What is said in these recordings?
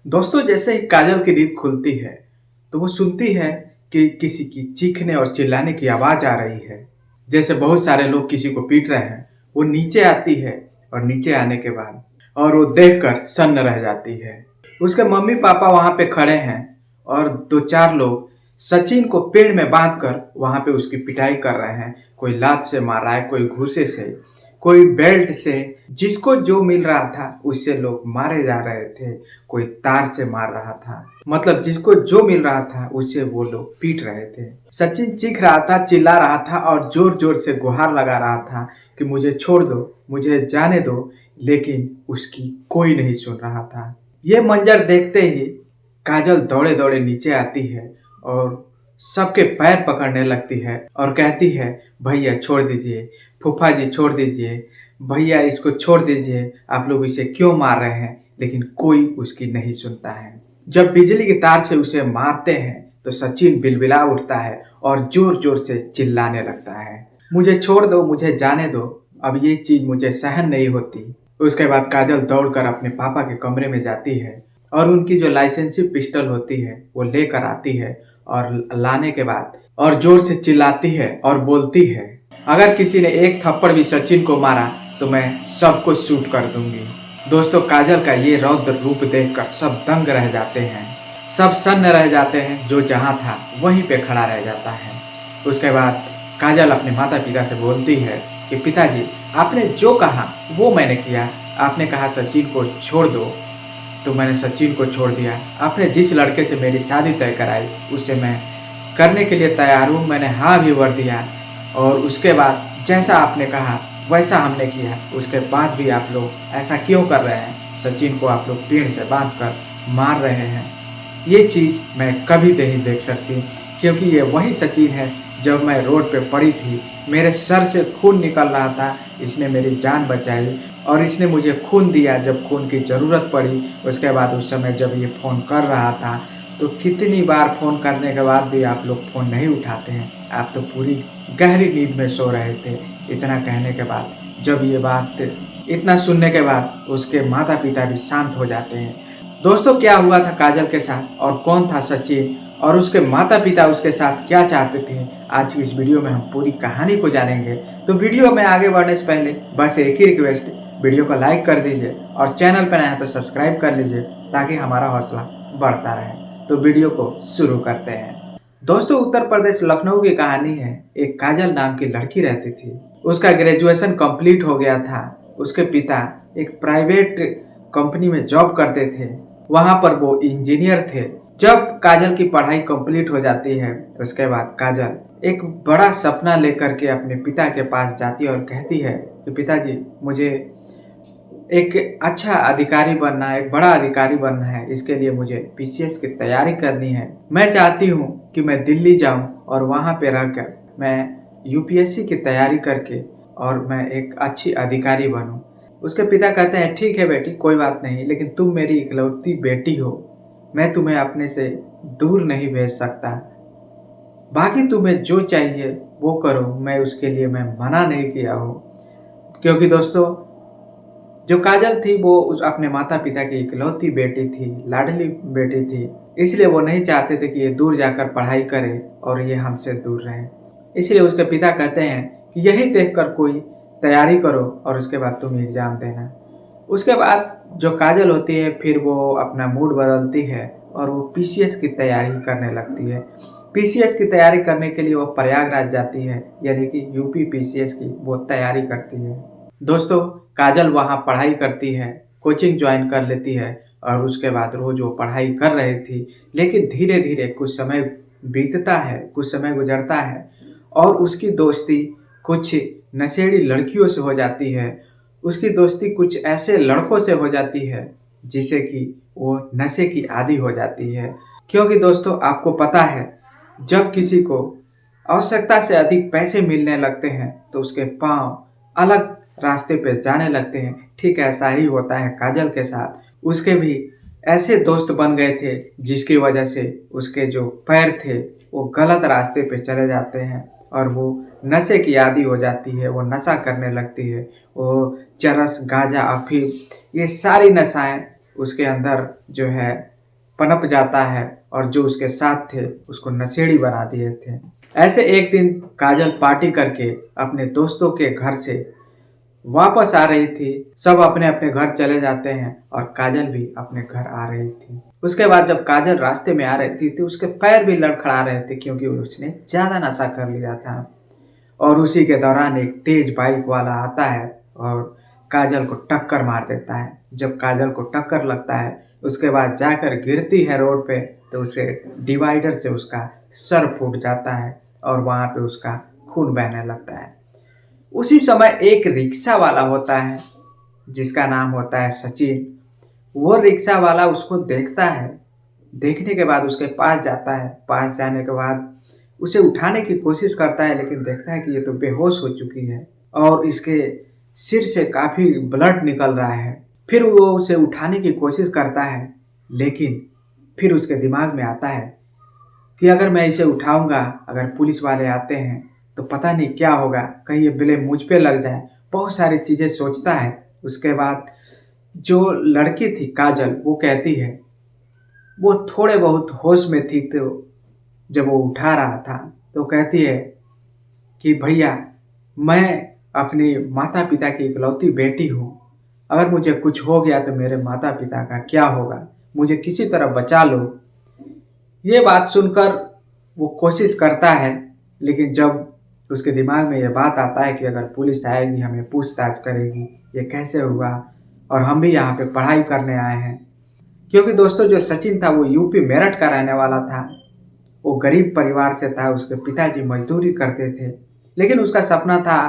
दोस्तों, जैसे ही काजल की नींद खुलती है तो वो सुनती है कि किसी की चीखने और चिल्लाने की आवाज आ रही है। जैसे बहुत सारे लोग किसी को पीट रहे हैं। वो नीचे आती है और नीचे आने के बाद और वो देखकर सन्न रह जाती है। उसके मम्मी पापा वहां पे खड़े हैं और दो चार लोग सचिन को पेड़ में बांधकर वहां पे उसकी पिटाई कर रहे हैं। कोई लात से मार रहा है, कोई घूसे से, कोई बेल्ट से। जिसको जो मिल रहा था उससे लोग मारे जा रहे थे। कोई तार से मार रहा था। मतलब जिसको जो मिल रहा था उससे वो लोग पीट रहे थे। सचिन चीख रहा था, चिल्ला रहा था और जोर जोर से गुहार लगा रहा था कि मुझे छोड़ दो, मुझे जाने दो। लेकिन उसकी कोई नहीं सुन रहा था। ये मंजर देखते ही काजल दौड़े दौड़े नीचे आती है और सबके पैर पकड़ने लगती है और कहती है, भैया छोड़ दीजिए, फूफा जी छोड़ दीजिए, भैया इसको छोड़ दीजिए, आप लोग इसे क्यों मार रहे हैं। लेकिन कोई उसकी नहीं सुनता है। जब बिजली की तार से उसे मारते हैं तो सचिन बिलबिला उठता है और जोर जोर से चिल्लाने लगता है, मुझे छोड़ दो, मुझे जाने दो, अब ये चीज मुझे सहन नहीं होती। उसके बाद काजल दौड़कर अपने पापा के कमरे में जाती है और उनकी जो लाइसेंसी पिस्टल होती है वो लेकर आती है और लाने के बाद और जोर से चिल्लाती है और बोलती है, अगर किसी ने एक थप्पड़ भी सचिन को मारा तो मैं सबको शूट कर दूंगी। दोस्तों, काजल का ये रौद्र रूप देखकर सब दंग रह जाते हैं। सब सन्न रह जाते हैं। जो जहां था वहीं पे खड़ा रह जाता है। उसके बाद काजल अपने माता पिता से बोलती है कि पिताजी, आपने जो कहा वो मैंने किया। आपने कहा सचिन को छोड़ दो तो मैंने सचिन को छोड़ दिया। आपने जिस लड़के से मेरी शादी तय कराई उससे मैं करने के लिए तैयार हूँ। मैंने हाँ भी भर दिया और उसके बाद जैसा आपने कहा वैसा हमने किया। उसके बाद भी आप लोग ऐसा क्यों कर रहे हैं? सचिन को आप लोग पेड़ से बांध कर मार रहे हैं। ये चीज़ मैं कभी नहीं देख सकती, क्योंकि ये वही सचिन है जब मैं रोड पे पड़ी थी, मेरे सर से खून निकल रहा था, इसने मेरी जान बचाई और इसने मुझे खून दिया जब खून की ज़रूरत पड़ी। उसके बाद उस समय जब ये फ़ोन कर रहा था तो कितनी बार फ़ोन करने के बाद भी आप लोग फ़ोन नहीं उठाते हैं। आप तो पूरी गहरी नींद में सो रहे थे। इतना कहने के बाद, जब ये बात इतना सुनने के बाद उसके माता पिता भी शांत हो जाते हैं। दोस्तों, क्या हुआ था काजल के साथ और कौन था सचिन और उसके माता पिता उसके साथ क्या चाहते थे, आज की इस वीडियो में हम पूरी कहानी को जानेंगे। तो वीडियो में आगे बढ़ने से पहले बस एक ही रिक्वेस्ट, वीडियो को लाइक कर दीजिए और चैनल पर नया है तो सब्सक्राइब कर लीजिए ताकि हमारा हौसला बढ़ता रहे। तो वीडियो को शुरू करते हैं। दोस्तों, उत्तर प्रदेश लखनऊ की कहानी है। एक काजल नाम की लड़की रहती थी। उसका ग्रेजुएशन कंप्लीट हो गया था। उसके पिता एक प्राइवेट कंपनी में जॉब करते थे। वहां पर वो इंजीनियर थे। जब काजल की पढ़ाई कंप्लीट हो जाती है उसके बाद काजल एक बड़ा सपना लेकर के अपने पिता के पास जाती है और कहती है कि पिताजी, मुझे एक अच्छा अधिकारी बनना है, एक बड़ा अधिकारी बनना है। इसके लिए मुझे पीसीएस की तैयारी करनी है। मैं चाहती हूँ कि मैं दिल्ली जाऊँ और वहाँ पे रहकर मैं यूपीएससी की तैयारी करके और मैं एक अच्छी अधिकारी बनूँ। उसके पिता कहते हैं, ठीक है बेटी, कोई बात नहीं, लेकिन तुम मेरी इकलौती बेटी हो, मैं तुम्हें अपने से दूर नहीं भेज सकता। बाकी तुम्हें जो चाहिए वो करो, मैं उसके लिए मैं मना नहीं किया हूँ। क्योंकि दोस्तों, जो काजल थी वो उस अपने माता पिता की इकलौती बेटी थी, लाडली बेटी थी। इसलिए वो नहीं चाहते थे कि ये दूर जाकर पढ़ाई करे और ये हमसे दूर रहे। इसलिए उसके पिता कहते हैं कि यही देखकर कोई तैयारी करो और उसके बाद तुम एग्ज़ाम देना। उसके बाद जो काजल होती है फिर वो अपना मूड बदलती है और वो पीसीएस की तैयारी करने लगती है। पीसीएस की तैयारी करने के लिए वो प्रयागराज जाती है, यानी कि यूपी पीसीएस की वो तैयारी करती है। दोस्तों, काजल वहाँ पढ़ाई करती है, कोचिंग ज्वाइन कर लेती है और उसके बाद रोज वो पढ़ाई कर रही थी। लेकिन धीरे धीरे कुछ समय बीतता है, कुछ समय गुजरता है और उसकी दोस्ती कुछ नशेड़ी लड़कियों से हो जाती है। उसकी दोस्ती कुछ ऐसे लड़कों से हो जाती है जिसे कि वो नशे की आदी हो जाती है। क्योंकि दोस्तों, आपको पता है, जब किसी को आवश्यकता से अधिक पैसे मिलने लगते हैं तो उसके पांव अलग रास्ते पे जाने लगते हैं। ठीक ऐसा ही होता है काजल के साथ। उसके भी ऐसे दोस्त बन गए थे जिसकी वजह से उसके जो पैर थे वो गलत रास्ते पे चले जाते हैं और वो नशे की आदी हो जाती है। वो नशा करने लगती है। वो चरस, गांजा, अफीम, ये सारी नशाएं उसके अंदर जो है पनप जाता है और जो उसके साथ थे उसको नशेड़ी बना दिए थे। ऐसे एक दिन काजल पार्टी करके अपने दोस्तों के घर से वापस आ रही थी। सब अपने अपने घर चले जाते हैं और काजल भी अपने घर आ रही थी। उसके बाद जब काजल रास्ते में आ रही थी तो उसके पैर भी लड़खड़ा रहे थे क्योंकि उसने ज्यादा नशा कर लिया था। और उसी के दौरान एक तेज बाइक वाला आता है और काजल को टक्कर मार देता है। जब काजल को टक्कर लगता है उसके बाद जाकर गिरती है रोड पे तो उसे डिवाइडर से उसका सर फूट जाता है और वहां पे उसका खून बहने लगता है। उसी समय एक रिक्शा वाला होता है जिसका नाम होता है सचिन। वो रिक्शा वाला उसको देखता है। देखने के बाद उसके पास जाता है। पास जाने के बाद उसे उठाने की कोशिश करता है लेकिन देखता है कि ये तो बेहोश हो चुकी है और इसके सिर से काफी ब्लड निकल रहा है। फिर वो उसे उठाने की कोशिश करता है लेकिन फिर उसके दिमाग में आता है कि अगर मैं इसे उठाऊंगा, अगर पुलिस वाले आते हैं तो पता नहीं क्या होगा, कहीं ये ब्लेम मुझ पे लग जाए। बहुत सारी चीजें सोचता है। उसके बाद जो लड़की थी काजल वो कहती है, वो थोड़े बहुत होश में थी तो जब वो उठा रहा था तो कहती है कि भैया मैं अपने माता पिता की इकलौती बेटी हूँ, अगर मुझे कुछ हो गया तो मेरे माता पिता का क्या होगा, मुझे किसी तरह बचा लो। ये बात सुनकर वो कोशिश करता है लेकिन जब उसके दिमाग में ये बात आता है कि अगर पुलिस आएगी हमें पूछताछ करेगी, ये कैसे हुआ और हम भी यहाँ पे पढ़ाई करने आए हैं। क्योंकि दोस्तों जो सचिन था वो यूपी मेरठ का रहने वाला था। वो गरीब परिवार से था। उसके पिताजी मजदूरी करते थे लेकिन उसका सपना था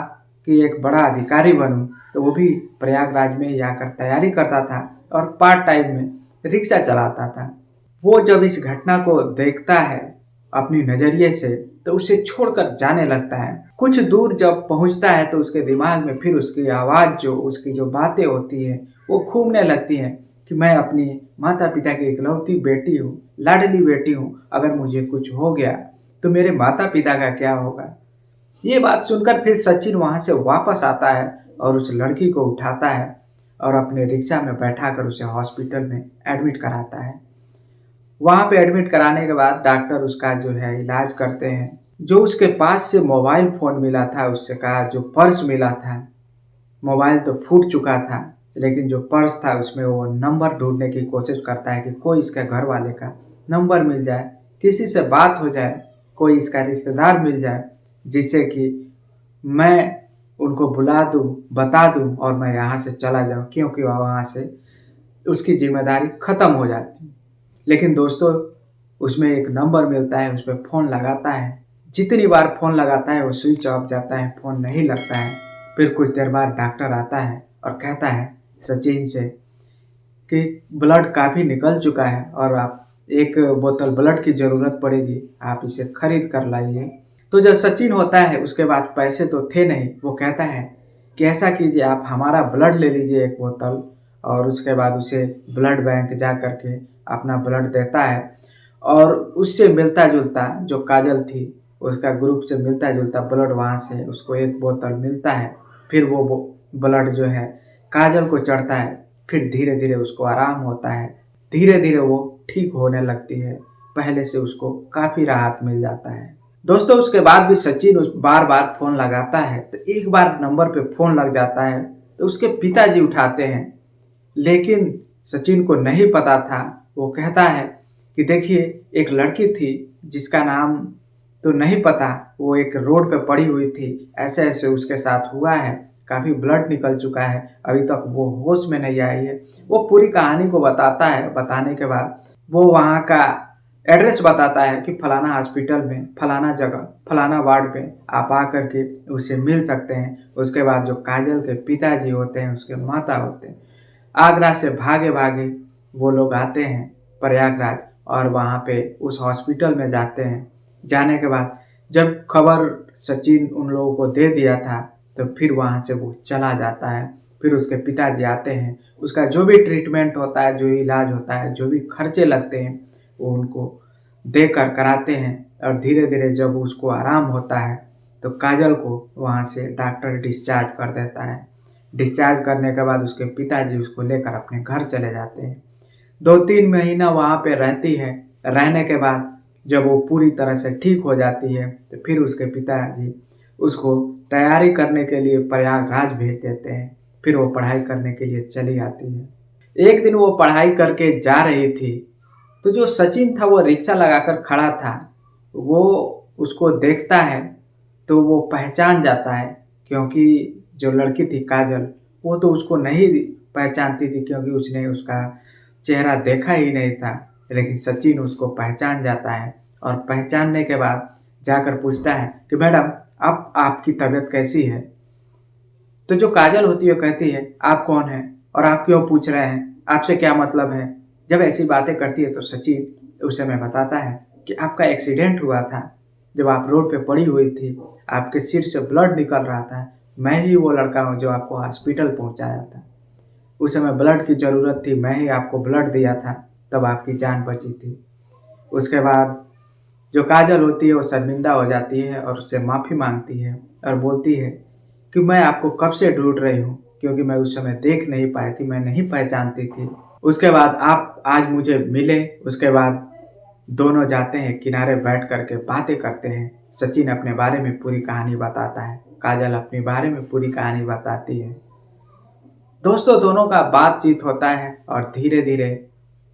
कि एक बड़ा अधिकारी बनूं। तो वो भी प्रयागराज में जाकर तैयारी करता था और पार्ट टाइम में रिक्शा चलाता था। वो जब इस घटना को देखता है अपनी नजरिए से तो उसे छोड़कर जाने लगता है। कुछ दूर जब पहुंचता है तो उसके दिमाग में फिर उसकी आवाज़, जो उसकी जो बातें होती हैं वो घूमने लगती हैं कि मैं अपनी माता पिता की इकलौती बेटी हूँ, लाडली बेटी हूँ, अगर मुझे कुछ हो गया तो मेरे माता पिता का क्या होगा। ये बात सुनकर फिर सचिन वहां से वापस आता है और उस लड़की को उठाता है और अपने रिक्शा में बैठाकर उसे हॉस्पिटल में एडमिट कराता है। वहां पे एडमिट कराने के बाद डॉक्टर उसका जो है इलाज करते हैं। जो उसके पास से मोबाइल फोन मिला था, उससे कहा जो पर्स मिला था, मोबाइल तो फूट चुका था लेकिन जो पर्स था उसमें वो नंबर ढूंढने की कोशिश करता है कि कोई इसके घर वाले का नंबर मिल जाए, किसी से बात हो जाए, कोई इसका रिश्तेदार मिल जाए जिससे कि मैं उनको बुला दूं, बता दूं और मैं यहाँ से चला जाऊं, क्योंकि वहाँ से उसकी जिम्मेदारी खत्म हो जाती। लेकिन दोस्तों उसमें एक नंबर मिलता है, उस पर फ़ोन लगाता है। जितनी बार फ़ोन लगाता है वो स्विच ऑफ जाता है, फ़ोन नहीं लगता है। फिर कुछ देर बाद डॉक्टर आता है और कहता है सचिन से कि ब्लड काफ़ी निकल चुका है और आप एक बोतल ब्लड की ज़रूरत पड़ेगी, आप इसे खरीद कर लाइए। तो जब सचिन होता है उसके पास पैसे तो थे नहीं। वो कहता है कि ऐसा कीजिए, आप हमारा ब्लड ले लीजिए एक बोतल। और उसके बाद उसे ब्लड बैंक जा कर के अपना ब्लड देता है और उससे मिलता जुलता जो काजल थी उसका ग्रुप से मिलता जुलता ब्लड वहाँ से उसको एक बोतल मिलता है। फिर वो ब्लड जो है काजल को चढ़ता है। फिर धीरे धीरे उसको आराम होता है, धीरे धीरे वो ठीक होने लगती है। पहले से उसको काफ़ी राहत मिल जाता है। दोस्तों उसके बाद भी सचिन उस बार बार फ़ोन लगाता है तो एक बार नंबर पे फ़ोन लग जाता है तो उसके पिताजी उठाते हैं। लेकिन सचिन को नहीं पता था। वो कहता है कि देखिए एक लड़की थी जिसका नाम तो नहीं पता, वो एक रोड पे पड़ी हुई थी, ऐसे ऐसे उसके साथ हुआ है, काफ़ी ब्लड निकल चुका है, अभी तक वो होश में नहीं आई है। वो पूरी कहानी को बताता है। बताने के बाद वो वहाँ का एड्रेस बताता है कि फलाना हॉस्पिटल में फलाना जगह फलाना वार्ड पे आप आ कर के उससे मिल सकते हैं। उसके बाद जो काजल के पिताजी होते हैं, उसके माता होते हैं, आगरा से भागे भागे वो लोग आते हैं प्रयागराज और वहाँ पे उस हॉस्पिटल में जाते हैं। जाने के बाद जब खबर सचिन उन लोगों को दे दिया था तो फिर वहाँ से वो चला जाता है। फिर उसके पिताजी आते हैं, उसका जो भी ट्रीटमेंट होता है, जो इलाज होता है, जो भी खर्चे लगते हैं वो उनको देकर कराते हैं। और धीरे धीरे जब उसको आराम होता है तो काजल को वहाँ से डॉक्टर डिस्चार्ज कर देता है। डिस्चार्ज करने के बाद उसके पिताजी उसको लेकर अपने घर चले जाते हैं। 2-3 महीना वहाँ पे रहती है। रहने के बाद जब वो पूरी तरह से ठीक हो जाती है तो फिर उसके पिताजी उसको तैयारी करने के लिए प्रयागराज भेज देते हैं। फिर वो पढ़ाई करने के लिए चली आती है। एक दिन वो पढ़ाई करके जा रही थी तो जो सचिन था वो रिक्शा लगाकर खड़ा था। वो उसको देखता है तो वो पहचान जाता है, क्योंकि जो लड़की थी काजल वो तो उसको नहीं पहचानती थी, क्योंकि उसने उसका चेहरा देखा ही नहीं था। लेकिन सचिन उसको पहचान जाता है और पहचानने के बाद जाकर पूछता है कि मैडम अब आपकी तबीयत कैसी है। तो जो काजल होती है वो कहती है आप कौन हैं और आप क्यों पूछ रहे हैं, आपसे क्या मतलब है। जब ऐसी बातें करती है तो सचिन उस समय बताता है कि आपका एक्सीडेंट हुआ था, जब आप रोड पे पड़ी हुई थी, आपके सिर से ब्लड निकल रहा था, मैं ही वो लड़का हूँ जो आपको हॉस्पिटल पहुँचाया था। उस समय ब्लड की ज़रूरत थी, मैं ही आपको ब्लड दिया था, तब आपकी जान बची थी। उसके बाद जो काजल होती है वो शर्मिंदा हो जाती है और उससे माफ़ी मांगती है और बोलती है कि मैं आपको कब से ढूंढ रही हूँ, क्योंकि मैं उस समय देख नहीं पाई थी, मैं नहीं पहचानती थी। उसके बाद आप आज मुझे मिले। उसके बाद दोनों जाते हैं किनारे बैठ करके बातें करते हैं। सचिन अपने बारे में पूरी कहानी बताता है, काजल अपने बारे में पूरी कहानी बताती है। दोस्तों दोनों का बातचीत होता है और धीरे धीरे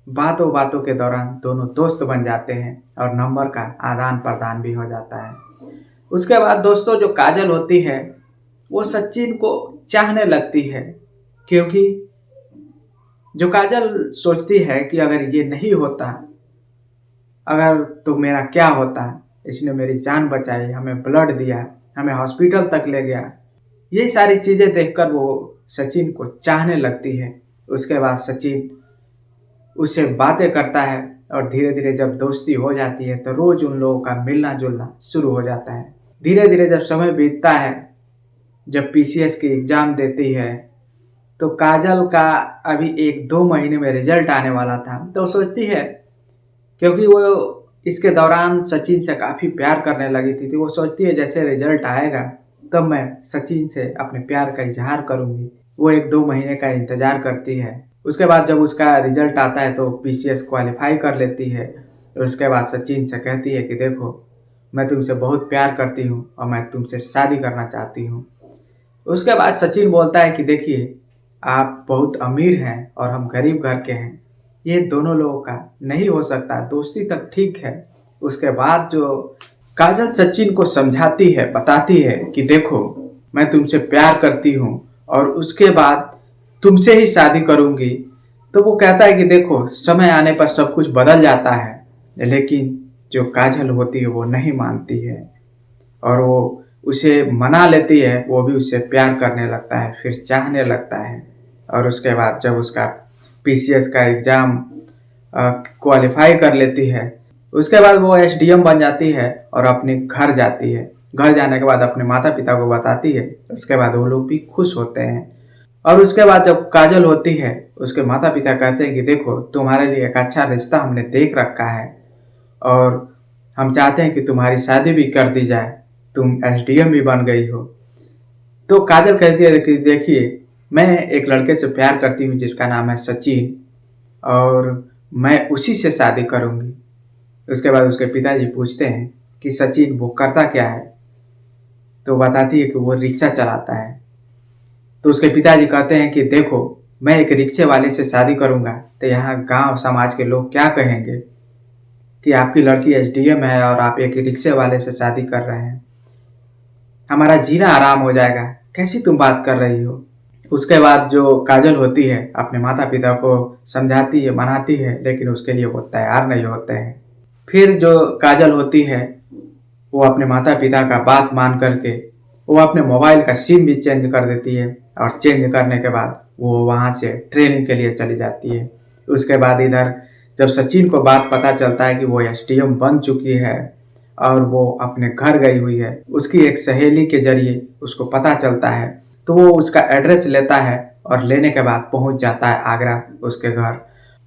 बातों बातों के दौरान दोनों दोस्त बन जाते हैं और नंबर का आदान प्रदान भी हो जाता है। उसके बाद दोस्तों जो काजल होती है वो सचिन को चाहने लगती है, क्योंकि जो काजल सोचती है कि अगर ये नहीं होता, अगर तो मेरा क्या होता, इसने मेरी जान बचाई, हमें ब्लड दिया, हमें हॉस्पिटल तक ले गया। ये सारी चीज़ें देखकर वो सचिन को चाहने लगती है। उसके बाद सचिन उससे बातें करता है और धीरे धीरे जब दोस्ती हो जाती है तो रोज़ उन लोगों का मिलना जुलना शुरू हो जाता है। धीरे धीरे जब समय बीतता है, जब पीसीएस की एग्ज़ाम देती है तो काजल का अभी 1-2 महीने में रिजल्ट आने वाला था। तो सोचती है, क्योंकि वो इसके दौरान सचिन से काफ़ी प्यार करने लगी थी, तो वो सोचती है जैसे रिजल्ट आएगा तब मैं सचिन से अपने प्यार का इजहार करूँगी। वो 1-2 महीने का इंतज़ार करती है। उसके बाद जब उसका रिजल्ट आता है तो पीसीएस क्वालिफाई कर लेती है। उसके बाद सचिन से कहती है कि देखो मैं तुमसे बहुत प्यार करती हूँ और मैं तुमसे शादी करना चाहती हूँ। उसके बाद सचिन बोलता है कि देखिए आप बहुत अमीर हैं और हम गरीब घर के हैं, ये दोनों लोगों का नहीं हो सकता, दोस्ती तक ठीक है। उसके बाद जो काजल सचिन को समझाती है, बताती है कि देखो मैं तुमसे प्यार करती हूँ और उसके बाद तुमसे ही शादी करूँगी, तो वो कहता है कि देखो समय आने पर सब कुछ बदल जाता है। लेकिन जो काजल होती है वो नहीं मानती है और वो उसे मना लेती है। वो भी उससे प्यार करने लगता है, फिर चाहने लगता है। और उसके बाद जब उसका पीसीएस का एग्ज़ाम क्वालिफाई कर लेती है, उसके बाद वो एसडीएम बन जाती है और अपने घर जाती है। घर जाने के बाद अपने माता पिता को बताती है। उसके बाद वो लोग भी खुश होते हैं। और उसके बाद जब काजल होती है, उसके माता पिता कहते हैं कि देखो तुम्हारे लिए एक अच्छा रिश्ता हमने देख रखा है और हम चाहते हैं कि तुम्हारी शादी भी कर दी जाए, तुम एसडीएम भी बन गई हो। तो काजल कहती है कि देखिए मैं एक लड़के से प्यार करती हूँ जिसका नाम है सचिन और मैं उसी से शादी करूँगी। उसके बाद उसके पिताजी पूछते हैं कि सचिन वो करता क्या है, तो बताती है कि वो रिक्शा चलाता है। तो उसके पिताजी कहते हैं कि देखो मैं एक रिक्शे वाले से शादी करूँगा तो यहाँ गांव समाज के लोग क्या कहेंगे कि आपकी लड़की एसडीएम है और आप एक रिक्शे वाले से शादी कर रहे हैं, हमारा जीना आराम हो जाएगा, कैसी तुम बात कर रही हो। उसके बाद जो काजल होती है अपने माता पिता को समझाती है, मनाती है, लेकिन उसके लिए वो तैयार नहीं होते हैं। फिर जो काजल होती है वो अपने माता पिता का बात मान करके वो अपने मोबाइल का सिम भी चेंज कर देती है और चेंज करने के बाद वो वहाँ से ट्रेनिंग के लिए चली जाती है। उसके बाद इधर जब सचिन को बात पता चलता है कि वो एसडीएम बन चुकी है और वो अपने घर गई हुई है, उसकी एक सहेली के जरिए उसको पता चलता है, तो वो उसका एड्रेस लेता है और लेने के बाद पहुंच जाता है आगरा उसके घर।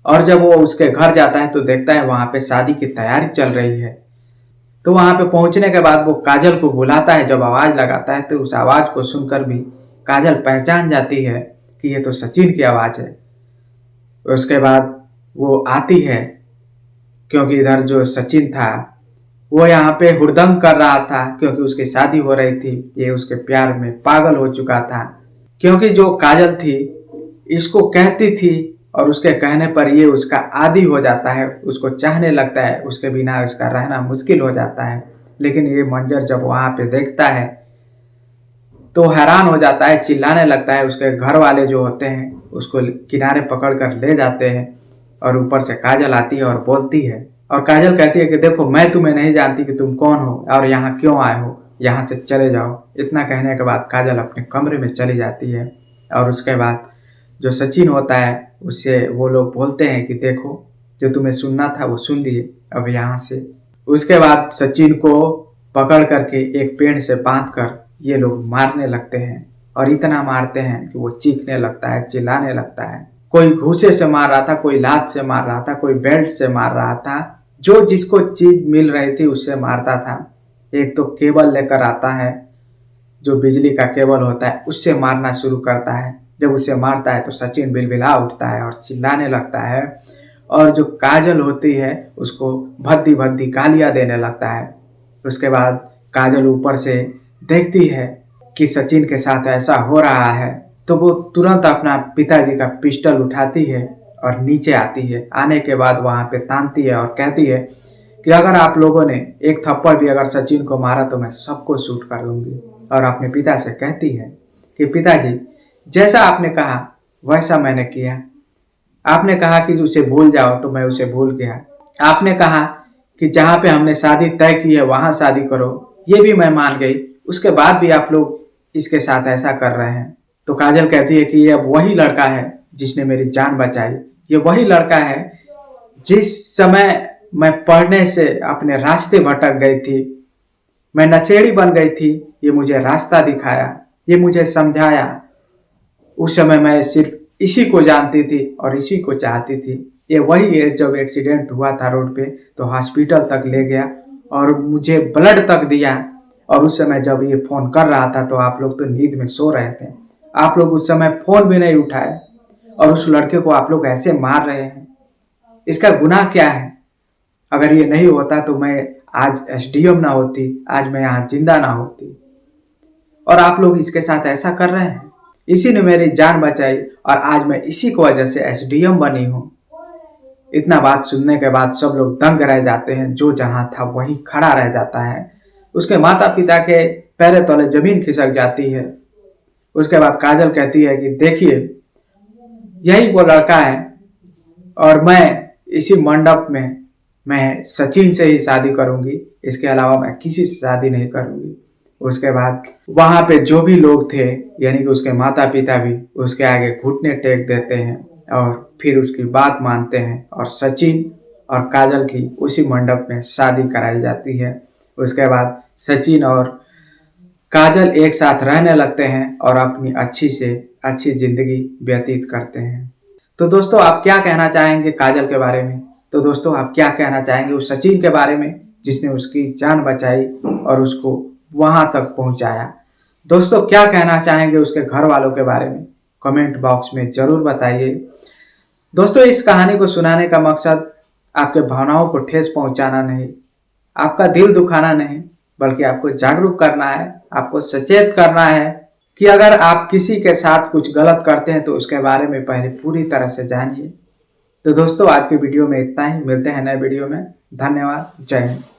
और जब वो उसके घर जाता है तो देखता है वहाँ पे शादी की तैयारी चल रही है। तो वहाँ पे पहुँचने के बाद वो काजल को बुलाता है, जब आवाज़ लगाता है तो उस आवाज़ को सुनकर भी काजल पहचान जाती है कि ये तो सचिन की आवाज़ है। उसके बाद वो आती है, क्योंकि इधर जो सचिन था वो यहाँ पे हुड़दंग कर रहा था, क्योंकि उसकी शादी हो रही थी। ये उसके प्यार में पागल हो चुका था, क्योंकि जो काजल थी इसको कहती थी और उसके कहने पर ये उसका आदी हो जाता है, उसको चाहने लगता है, उसके बिना उसका रहना मुश्किल हो जाता है। लेकिन ये मंजर जब वहाँ पे देखता है तो हैरान हो जाता है, चिल्लाने लगता है। उसके घर वाले जो होते हैं उसको किनारे पकड़ कर ले जाते हैं और ऊपर से काजल आती है और बोलती है, और काजल कहती है कि देखो मैं तुम्हें नहीं जानती कि तुम कौन हो और यहाँ क्यों आए हो, यहाँ से चले जाओ। इतना कहने के बाद काजल अपने कमरे में चली जाती है। और उसके बाद जो सचिन होता है उससे वो लोग बोलते हैं कि देखो जो तुम्हें सुनना था वो सुन लिए, अब यहाँ से। उसके बाद सचिन को पकड़ करके एक पेड़ से बांध कर ये लोग मारने लगते हैं, और इतना मारते हैं कि वो चीखने लगता है, चिल्लाने लगता है। कोई घूसे से मार रहा था, कोई लात से मार रहा था, कोई बेल्ट से मार रहा था, जो जिसको चीज मिल रही थी उससे मारता था। एक तो केबल लेकर आता है, जो बिजली का केबल होता है उससे मारना शुरू करता है। जब उससे मारता है तो सचिन बिलबिला उठता है और चिल्लाने लगता है, और जो काजल होती है उसको भद्दी भद्दी गालियां देने लगता है। उसके बाद काजल ऊपर से देखती है कि सचिन के साथ ऐसा हो रहा है, तो वो तुरंत अपना पिताजी का पिस्टल उठाती है और नीचे आती है। आने के बाद वहाँ पे तानती है और कहती है कि अगर आप लोगों ने एक थप्पड़ भी अगर सचिन को मारा तो मैं सबको शूट कर दूंगी। और अपने पिता से कहती है कि पिताजी जैसा आपने कहा वैसा मैंने किया। आपने कहा कि उसे भूल जाओ तो मैं उसे भूल गया। आपने कहा कि जहाँ पे हमने शादी तय की है वहाँ शादी करो, ये भी मैं मान गई। उसके बाद भी आप लोग इसके साथ ऐसा कर रहे हैं। तो काजल कहती है कि ये अब वही लड़का है जिसने मेरी जान बचाई। ये वही लड़का है जिस समय मैं पढ़ने से अपने रास्ते भटक गई थी, मैं नशेड़ी बन गई थी, ये मुझे रास्ता दिखाया, ये मुझे समझाया। उस समय मैं सिर्फ इसी को जानती थी और इसी को चाहती थी। ये वही है जब एक्सीडेंट हुआ था रोड पे तो हॉस्पिटल तक ले गया और मुझे ब्लड तक दिया। और उस समय जब ये फोन कर रहा था तो आप लोग तो नींद में सो रहे थे, आप लोग उस समय फोन भी नहीं उठाए और उस लड़के को आप लोग ऐसे मार रहे हैं। इसका गुनाह क्या है? अगर ये नहीं होता तो मैं आज एसडीएम ना होती, आज मैं यहाँ जिंदा ना होती, और आप लोग इसके साथ ऐसा कर रहे हैं। इसी ने मेरी जान बचाई और आज मैं इसी की वजह से एसडीएम बनी हूँ। इतना बात सुनने के बाद सब लोग दंग रह जाते हैं, जो जहां था वहीं खड़ा रह जाता है। उसके माता पिता के पैरे तले जमीन खिसक जाती है। उसके बाद काजल कहती है कि देखिए यही वो लड़का है और मैं इसी मंडप में मैं सचिन से ही शादी करूंगी, इसके अलावा मैं किसी से शादी नहीं करूंगी। उसके बाद वहां पे जो भी लोग थे यानी कि उसके माता पिता भी उसके आगे घुटने टेक देते हैं और फिर उसकी बात मानते हैं, और सचिन और काजल की उसी मंडप में शादी कराई जाती है। उसके बाद सचिन और काजल एक साथ रहने लगते हैं और अपनी अच्छी से अच्छी जिंदगी व्यतीत करते हैं। तो दोस्तों आप क्या कहना चाहेंगे काजल के बारे में? तो दोस्तों आप क्या कहना चाहेंगे उस सचिन के बारे में जिसने उसकी जान बचाई और उसको वहां तक पहुंचाया? दोस्तों क्या कहना चाहेंगे उसके घर वालों के बारे में? कमेंट बॉक्स में जरूर बताइए। दोस्तों इस कहानी को सुनाने का मकसद आपके भावनाओं को ठेस पहुंचाना नहीं, आपका दिल दुखाना नहीं, बल्कि आपको जागरूक करना है, आपको सचेत करना है कि अगर आप किसी के साथ कुछ गलत करते हैं तो उसके बारे में पहले पूरी तरह से जानिए। तो दोस्तों आज के वीडियो में इतना ही, मिलते हैं नए वीडियो में। धन्यवाद, जय हिंद।